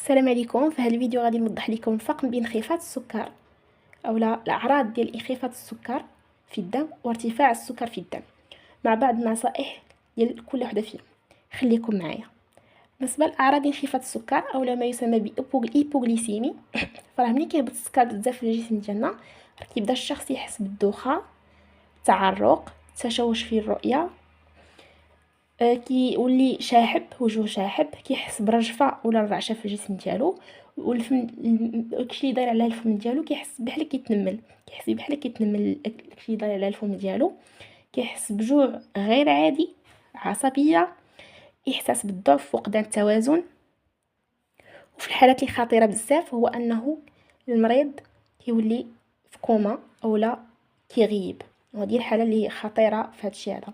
السلام عليكم. في هذا الفيديو غادي نوضح لكم الفرق بين انخفاض السكر اولا الاعراض ديال انخفاض السكر في الدم وارتفاع السكر في الدم مع بعض النصائح ديال كل وحده فيهم. خليكم معايا. بالنسبه لاعراض انخفاض السكر اولا ما يسمى بالايبوغليسيمي فراه ملي كيهبط السكر بزاف في الجسم ديالنا راه كيبدا الشخص يحس بالدوخه، تعرق، تشوش في الرؤيه، كيولي شاحب، وجهه شاحب، كيحس برجفه ولا الرعشه في الجسم ديالو، والفم داكشي اللي داير على الفم ديالو كيحس بحال كيتنمل داكشي اللي داير على الفم ديالو، كيحس بجوع غير عادي، عصبيه، احساس بالضعف، فقدان التوازن. وفي الحالات اللي خطيره بزاف هو انه المريض كيولي في كوما اولا كيغيب، وهذه الحاله اللي خطيره في هذا الشيء هذا.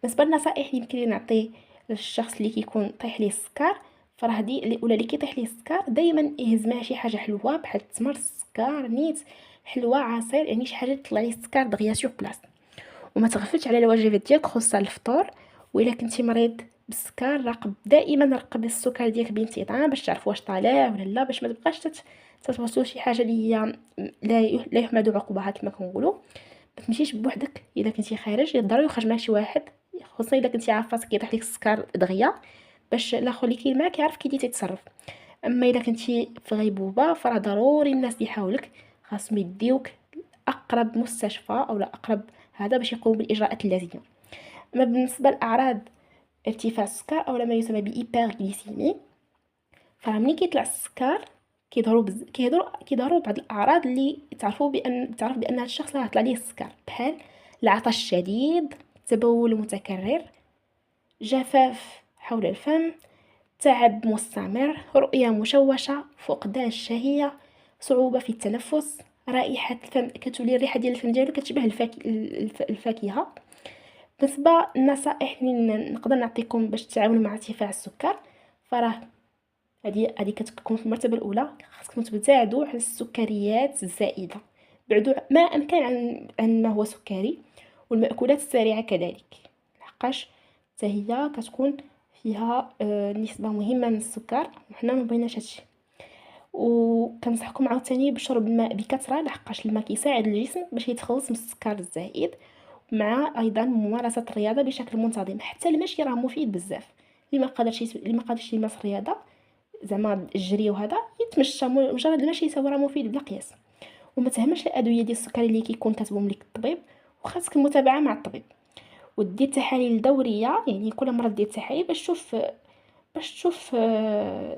بالنسبه للنصائح اللي يمكن نعطيه للشخص اللي كيكون طايح ليه السكر، فراه هذه اللي كيطيح ليه السكر دائما يهز معاه شي حاجه حلوه بحال التمر، السكر، نيت، حلوه، عصير، يعني شي حاجه تطلع ليه السكر دغيا سور بلاص. وما تغفلش على الوجبات ديالك خصوصا الفطور. والا كنتي مريض بالسكر راقب السكر ديالك بانتظام باش تعرف واش طالع ولا لا، باش ما تبقاش تتوصل شي حاجه اللي هي لا يحمد عقبها كما كنقولوا. ما تمشيش بوحدك، الا كنتي خارج ضروري يخرج مع شي واحد، خصوصا الا كنتي عارفه راسك كيطيح لك السكر دغيا، باش الاخر اللي كاين معاك يعرف كيدير يتصرف. اما الا كنتي في غيبوبه فراه ضروري الناس اللي حولك خاصهم يديوك اقرب مستشفى او لا اقرب هذا باش يقوموا بالاجراءات اللازمه. اما بالنسبه لاعراض ارتفاع السكر او ما يسمى بهيبرغليسيمي، فراه ملي كيطلع السكر كيظهروا بعض الاعراض اللي تعرف بان هذا الشخص راه طلع ليه السكر، بحال العطش الشديد، تبول متكرر، جفاف حول الفم، تعب مستمر، رؤية مشوشة، فقدان الشهية، صعوبة في التنفس، رائحة الفم كتولي الريحة ديال الفم ديالو كتشبه الفاكهة. بالنسبة للنصائح اللي نقدر نعطيكم باش تتعاونوا مع ارتفاع السكر، فراه هذه كتكون في المرتبة الأولى خاصكم تبتعدوا عن السكريات الزائدة، بعدوا ما أمكن عن ما هو سكري، والمأكولات السريعة كذلك، لحقاش حتى هي كتكون فيها نسبة مهمة من السكر وحنا ما بغيناش هادشي. وكنصحكم عاوتاني بشرب الماء بكثرة، لحقاش الماء كيساعد الجسم باش يتخلص من السكر الزائد، مع ايضا ممارسه الرياضه بشكل منتظم. حتى المشي راه مفيد بزاف، اللي ما قادرش يمارس الرياضه زعما الجري وهذا يتمشى، مجرد المشي يسوى راه مفيد بلا قياس. وما تهمش الادويه ديال السكر اللي كيكون كاتبهم لك الطبيب، وخاصك المتابعه مع الطبيب، ودير تحاليل دوريه، يعني كل مره دير تحاليل باش تشوف